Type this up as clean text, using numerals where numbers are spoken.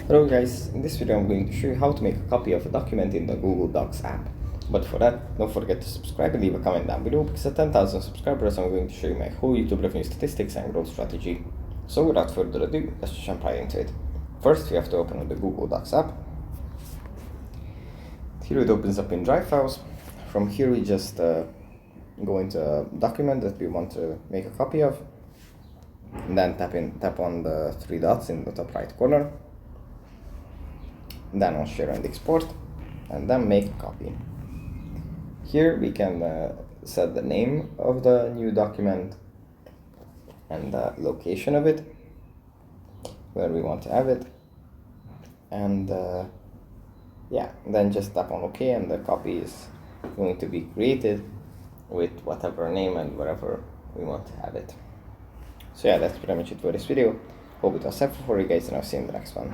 Hello guys, in this video I'm going to show you how to make a copy of a document in the Google Docs app. But for that, don't forget to subscribe and leave a comment down below, because at 10,000 subscribers I'm going to show you my whole YouTube revenue statistics and growth strategy. So without further ado, let's just jump right into it. First we have to open the Google Docs app. Here it opens up in Drive files. From here we just go into a document that we want to make a copy of. And then tap on the three dots in the top right corner. Then on share and export, and then make a copy. Here we can set the name of the new document and the location of it, where we want to have it, and then just tap on OK, and the copy is going to be created with whatever name and wherever we want to have it. So yeah, that's pretty much it for this video. Hope it was helpful for you guys, and I'll see you in the next one.